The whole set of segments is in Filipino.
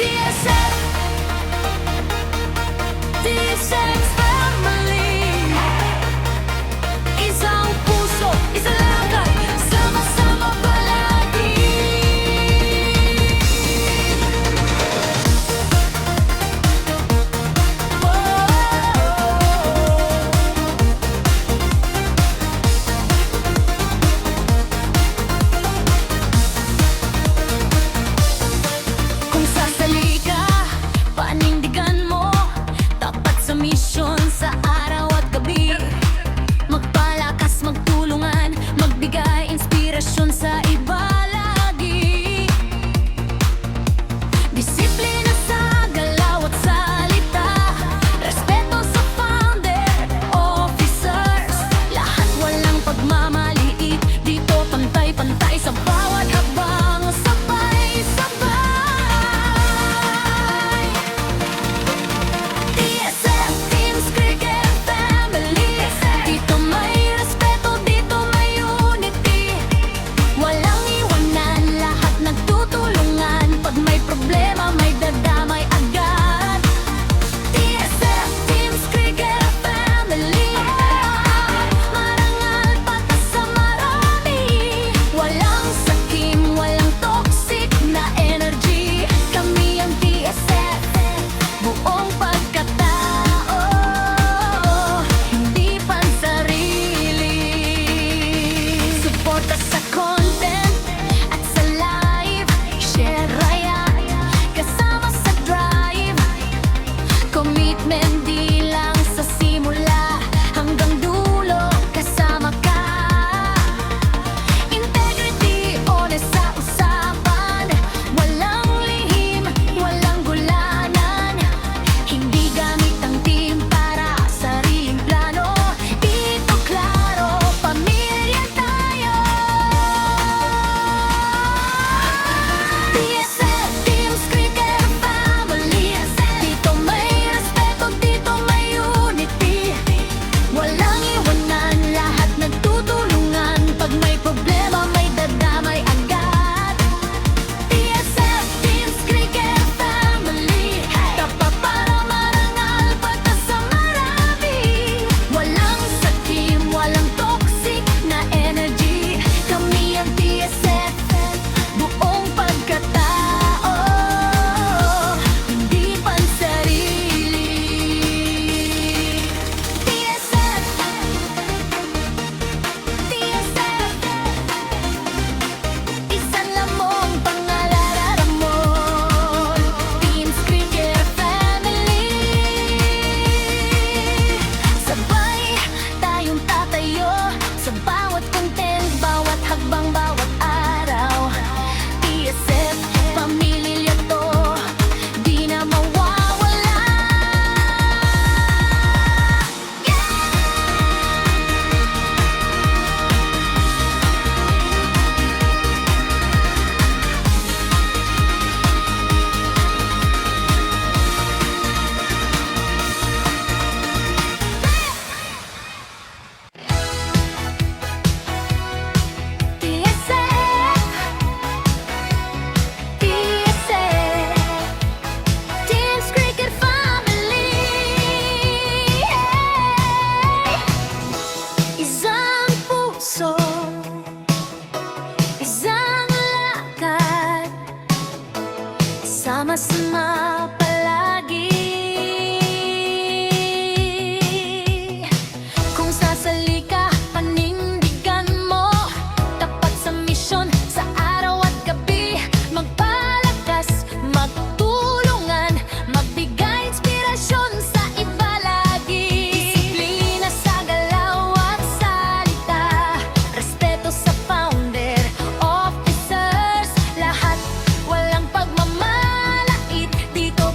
TSF, TSF family. Isang puso, isang lakad, sama-sama palagi. Kung sasali ka, panindigan mo, tapat sa misyon sa araw at gabi. Magpalakas, magtulungan, magbigay inspirasyon sa iba lagi. Disiplina sa galaw at salita, respeto sa founder, officers. Lahat walang pagmamaliit, dito pantay-pantay sa bawat habang sabay-sabay. TSF, Teams Cricket Family. Dito may respeto, dito may unity. Walang iwanan, lahat nagtutulungan. Pag may problema, may dadamay agad. TSF, Teams Cricket Family. Marangal, patas sa marami. Walang sakim, walang toxic na energy. Kami ang TSF, buong pagkatao, hindi pansarili. Suporta sa content at sa live, share raya, kasama sa drive. Commitment di lang sa simula, hanggang dulo kasama ka. Integrity, honest sa usapan, walang lihim, walang gulanan. Hindi gamit ang team para sariling plano. Dito klaro, pamilya tayo. TSF, Teams Cricket Family. Dito may respeto, dito may unity. Walang iwanan, lahat nagtutulungan. Pag may problema, may dadamay agad. TSF, Teams Cricket Family. Tapat para marangal, patas sa marami. Walang sakim, walang toxic na energy. Kami ang TSF, buong pagkatao, hindi pansarili. TSF, TSF, isa lamang pangalaramon. Teams Cricket Family. Sabay tayong tatayo sa bawat content, bawat hagbang, bawat araw. TSF, pamilya to, di na mawawala. TSF, TSF, Teams Cricket Family. Isang puso, isang lakad, sama-sama palagi. Kung sasali ka, panindigan mo, tapat sa misyon sa araw at gabi. Magpalakas, magtulungan, magbigay inspirasyon sa iba lagi. Disiplina sa galaw at salita, respeto sa founder, officers. Lahat walang pagmamalait, dito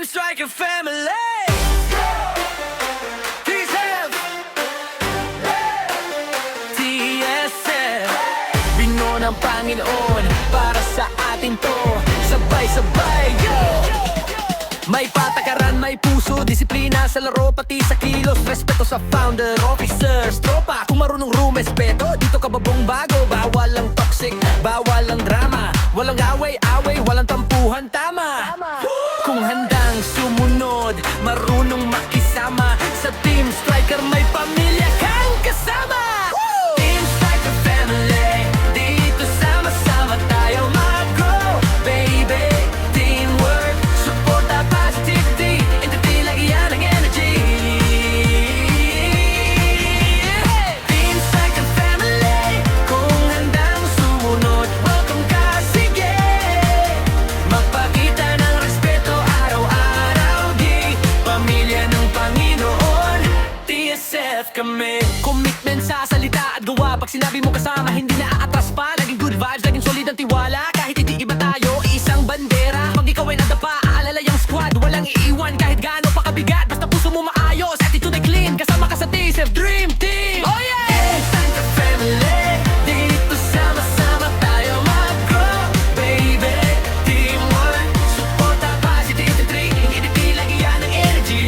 Striker Family. TSF, TSF, binuo ng Panginoon para sa atin to. Sabay-sabay, yo! May patakaran, may puso, disiplina sa laro, pati sa kilos. Respeto sa founder, officers, tropa. Kung marunong rumespeto, dito ka babong bago. Bawal ang toxic, bawal ang drama. Walang away-away, walang tampuhan, tama. Kung handang sumunod, marunong makisama. Sa Team Striker may pamilya kang kasama. Team Striker Family, dito sama-sama tayo mag-grow, baby. Teamwork, suporta, positivity, hindi lagyan ng energy. Team Striker Family, kung handang sumunod, welcome ka, sige. Magpakita ng respeto araw-araw, di pamilya ng Panginoon, TSF kami. Commitment sa salita at gawa, pag sinabi mo kasama, hindi na aatras pa. Laging good vibes, laging solid ang tiwala. Kahit hindi iba tayo, isang bandera. Pag ikaw ay nadapa, aalala yung squad. Walang iiwan kahit gaano pa kabigat. Basta puso mo maayos, attitude ay clean. Kasama ka sa TSF Dream Team. Oh yeah! Team Striker Family, dito sama-sama tayo mag-grow, baby. Teamwork, suporta, positivity, hindi lagyan ng energy.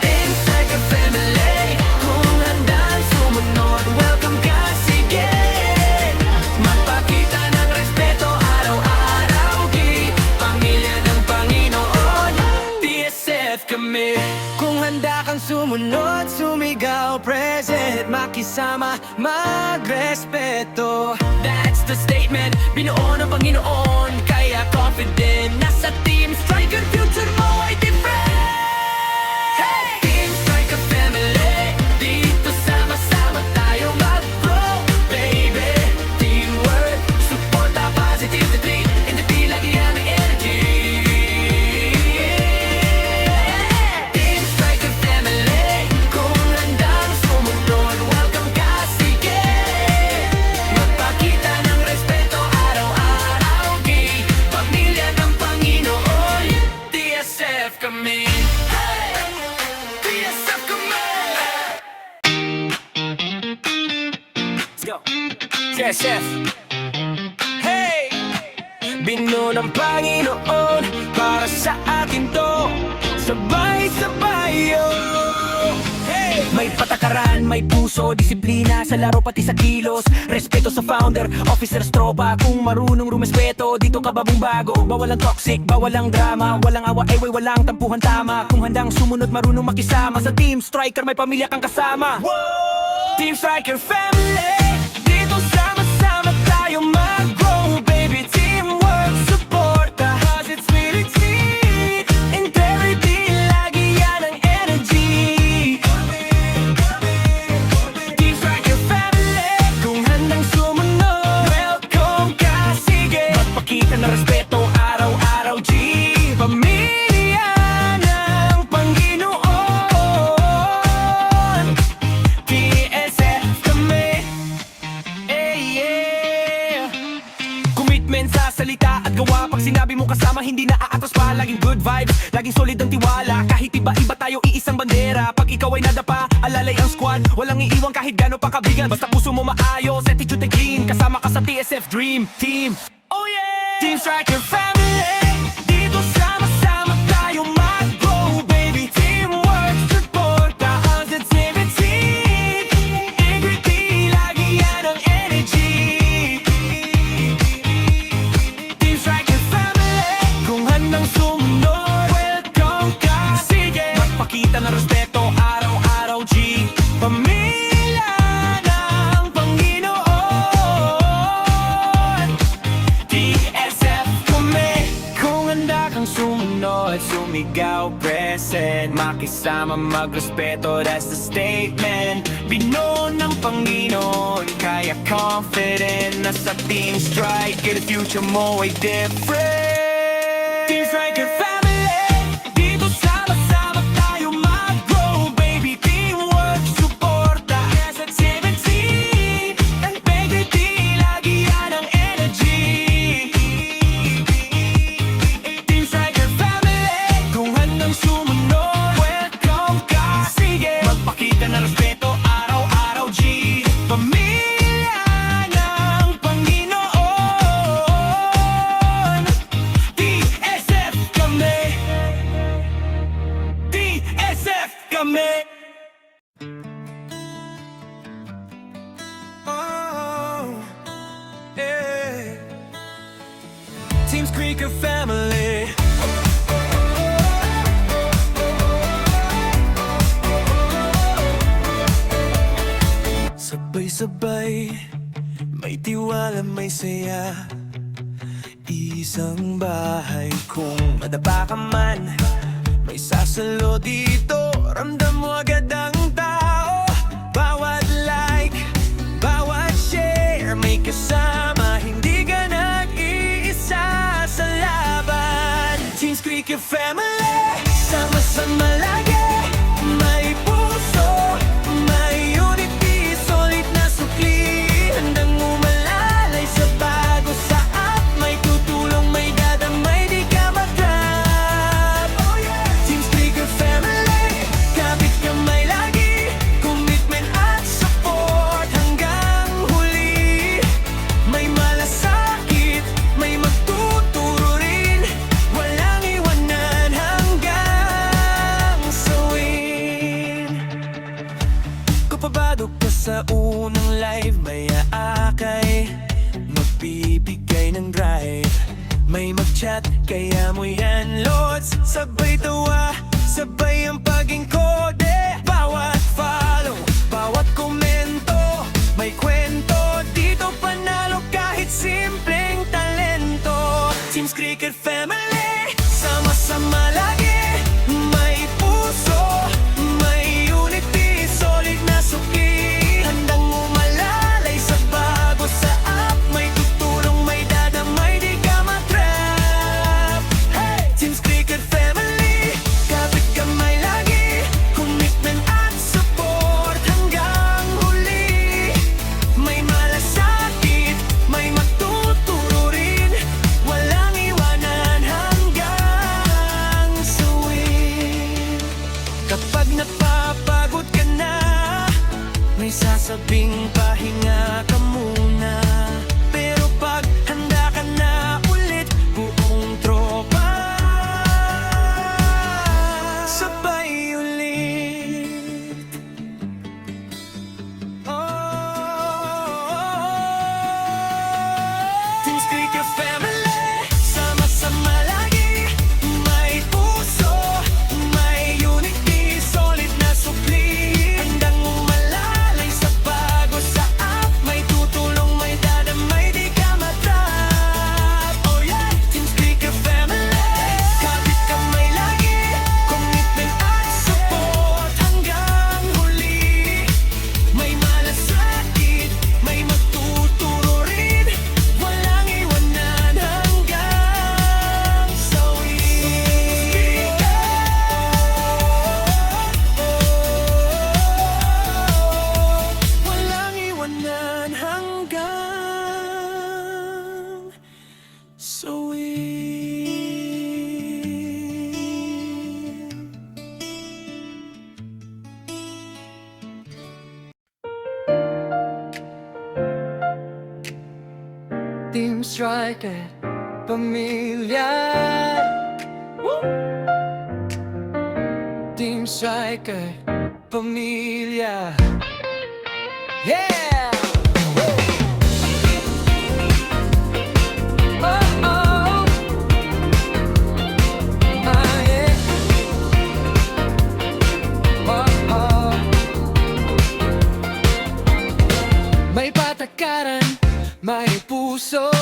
Team Striker Family, kung handang sumunod, welcome ka, sige. Magpakita ng respeto araw-araw, di pamilya ng Panginoon, TSF kami. Kung handa kang sumunod, sumigaw, present, makisama, magrespeto. That's the statement, binuo ng Panginoon, kaya confident na sa Team Striker, future mo ay different. Hey! Team Striker Family, dito sama-sama tayo mag-grow, baby. Teamwork, suporta, positivity, hindi lagyan ng energy. Team Striker Family, kung handang sumunod, welcome ka, sige. Magpakita ng respeto araw-araw, di pamilya ng Panginoon, TSF kami. Hey! TSF kami. Let's go. TSF. Hey! Binuo ng Panginoon para sa atin to. Sabay-sabay, yo! Hey! May patakaran, may puso, disiplina sa laro, pati sa kilos. Respeto sa founder, officers, tropa. Kung marunong rumespeto, dito ka babong bago. Bawal ang toxic, bawal ang drama. Walang awa-away, walang tampuhan, tama. Kung handang sumunod, marunong makisama. Sa Team Striker may pamilya kang kasama. Team Striker Family, dito sama-sama tayo mag-grow, baby. Teamwork, suporta, positivity, integrity, lagi yan ang energy. Team Striker Family, kung handang sumunod, welcome ka, sige. Magpakita ng respeto araw-araw, G. Pamilya ng Panginoon, TSF kami. Yeah. Commitment sa salita at gawa, pag sinabi mo kasama, hindi na aatras pa. Laging good vibes, laging solid ang tiwala. Kahit iba-iba tayo, iisang bandera. Pag ikaw ay nadapa, alalay ang squad. Walang iiwan kahit gaano pa kabigat. Basta puso mo maayos, attitude ay clean. Kasama ka sa TSF Dream Team. Oh yeah! Team Striker Family, dito sama-sama tayo mag-grow, baby. Teamwork, suporta, positivity, integrity, lagi yan ang energy. Team Striker Family, kung handang sumunod, welcome ka, sige. Magpakita ng respeto araw-araw, G. Pamilya ng Panginoon, TSF kami. Kung handa kang sumunod, sumigaw, present, makisama, magrespeto, that's the statement. Binuo ng Panginoon, kaya confident na sa Team Striker, the future mo ay different. Team Striker Family, dito sama-sama tayo mag-grow, baby. Teamwork, suporta, positivity, integrity, lagi yan ang energy. Team Squeaker Family. Sabay-sabay, may tiwala, may saya. Isang bahay kung madapa ka man, may sasalo dito, ramdam mo agad ang tao. Bawat like, bawat share, may kasama, hindi ka nag-iisa sa laban. Team Squeaker Family, sama-sama lagi. May puso, may unity, solid na sukli, handang umalalay sa bago sa at may tutulong, may dadamay, di ka mag-drop. Team Squeaker Family, kapit kamay lagi, commitment at support hanggang huli. May malasakit, may magtuturo rin, walang iwanan hanggang sa win. Kapabado ka sa unang live, may aakay, magbibigay ng drive, may mag-chat, kaya mo yan lods. Sabay tawa, sabay ang paging kode. Bawat follow, bawat komento, may kwento. Dito panalo kahit simpleng talento. Team Squeaker Family, sama-sama lagi. May puso, may unity, solid na suki, handang umalalay sa bago sa up. May tutulong, may dadamay, di ka matrap. Team Squeaker Family, kapit kamay lagi, commitment at support hanggang huli. May malasakit, may magtuturo rin, walang iwanan hanggang sa win. Kapag napapagod ka na, may sasabing pahinga ka muna. Pero pag handa ka na ulit, buong tropa, sabay ulit. Team Squeaker Family, sama-sama lagi. May puso, may unity, solid na sukli, handang umalalay sa bago sa up. May tutulong, may dadamay, di ka matrap. Oh yeah, Team Squeaker Family, kapit kamay lagi, commitment at support hanggang huli. May malasakit, may magtuturo rin, walang iwanan hanggang sa win. Walang iwanan hanggang sa win. Team Striker, pamilya. Team Striker, pamilya. Yeah! Oh, oh. Ah, yeah. Oh, oh. May patakaran, may puso,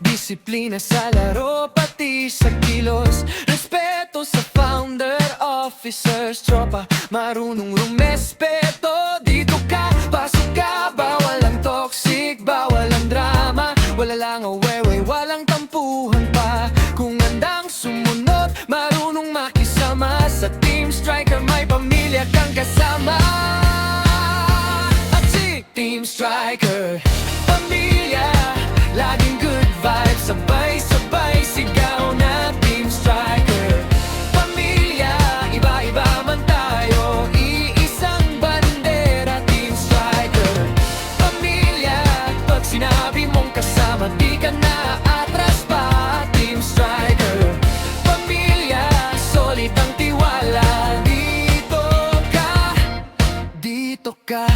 disiplina sa laro, pati sa kilos. Respeto sa founder, officers, tropa, marunong rumespeto. Dito ka, pasok ka, bawal ang toxic, bawal ang drama, wala lang away, walang tampuhan pa. Kung handang sumunod, marunong makisama, sa Team Striker may pamilya kang kasama. At si Team Striker, pamilya, laging good vibes, sabay-sabay sigaw na Team Striker. Pamilya, iba-iba man tayo, iisang bandera, Team Striker. Pamilya, pag sinabi mong kasama, di ka na atras pa, Team Striker. Pamilya, solid ang tiwala, dito ka, dito ka.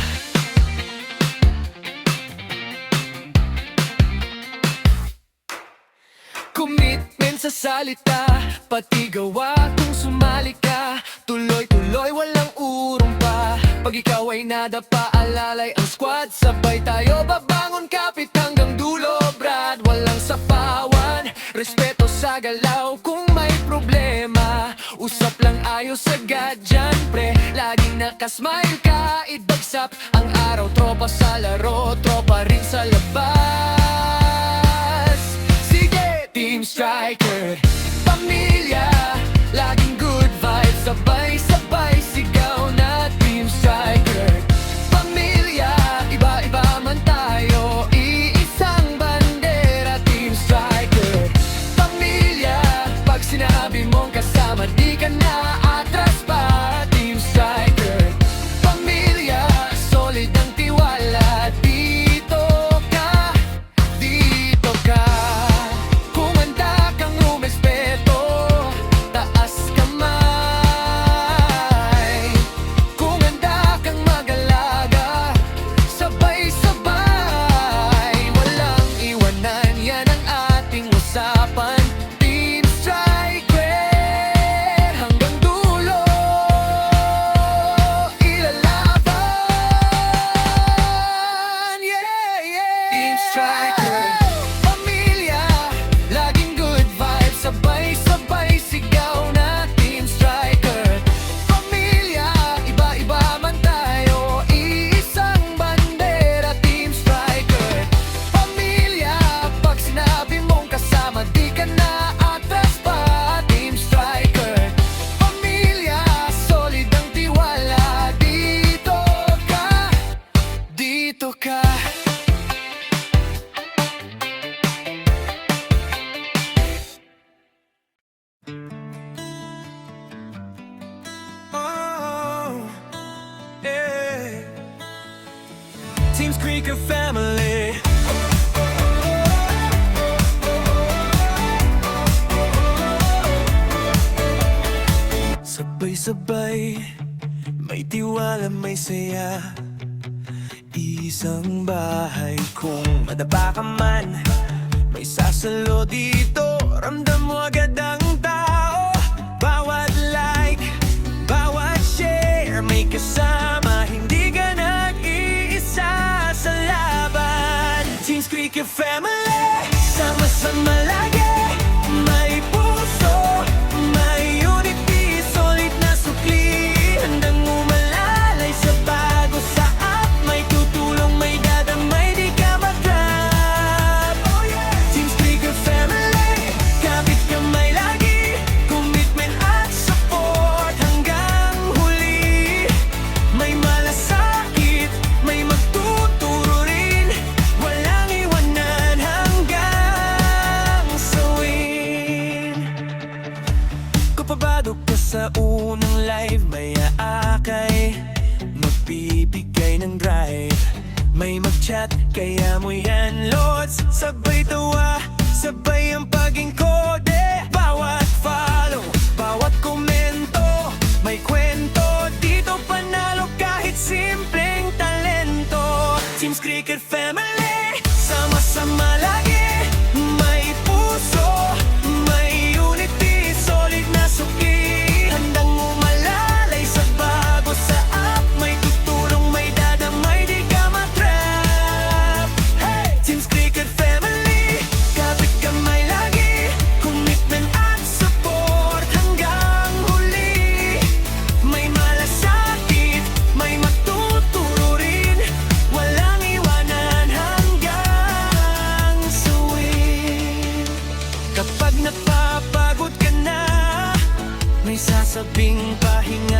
Commitment sa salita, pati gawa kung sumali ka. Tuloy-tuloy walang urong pa. Pag ikaw ay nadapa, alalay ang squad. Sabay tayo babangon kapit hanggang dulo, brad. Walang sapawan, respeto sa galaw. Kung may problema, usap lang ayos agad dyan, pre. Laging nakasmile ka, ibagsap ang araw. Tropa sa laro, tropa rin sa labas. Sige, Team Striker, pamilya, laging good vibes. Sabay-sabay sigaw na Team Striker. Pamilya, iba-iba man tayo, iisang bandera. Team Striker, pamilya, pag sinabi mong kasama, di ka na atras pa. Team Striker, pamilya, solid ang tiwala. Dito ka, dito ka. Kung handa kang rumespeto, taas kamay. Kung handa kang mag-alaga, sabay-sabay. Walang iwanan, yan ang ating usapan. Team Striker, hanggang dulo ilalaban. Yeah, yeah. Team Striker, pamilya, laging good vibes. Sabay-sabay sigaw na Team Striker. Pamilya, iba-iba man tayo, iisang bandera. Team Striker, pamilya, pag sinabi mong kasama, di ka na atras pa. Team Striker, pamilya, solid ang tiwala. Dito ka, dito ka. Oh, yeah. Team Squeaker family. Sabay-sabay, may tiwala, may saya. Isang bahay kung madapa ka man, may sasalo dito. Ramdam mo agad ang tao. Bawat like, bawat share, may kasama. Hindi ka nag-iisa sa laban. Team Squeaker family, sama-sama lagi. May puso, may unity, solid na sukli. Handang umalalay sa bago sa up. May tutulong, may dadamay, di ka mag-drop. Team Squeaker family, kapit kamay lagi. Commitment at support hanggang huli. May malasakit, may magtuturo rin. Walang iwanan hanggang sa win. Kapabado ka sa unang live, may aakay, magbibigay ng drive. May mag-chat, kaya mo yan, Lods. Sabay tawa, sabay ang paging kode. Bawat follow, bawat komento, may kwento. Dito panalo kahit simpleng talento. Team Squeaker family, sama-sama lagi. May puso, may unity, solid na sukli. Handang umalalay sa bago sa up. May tutulong, may dadamay, di ka matrap. Hey! Team Squeaker family, kapit kamay lagi. Commitment at support hanggang huli. May malasakit, may magtuturo rin. Walang iwanan hanggang sa win. Kapag napapagod ka na, may sasabing pahinga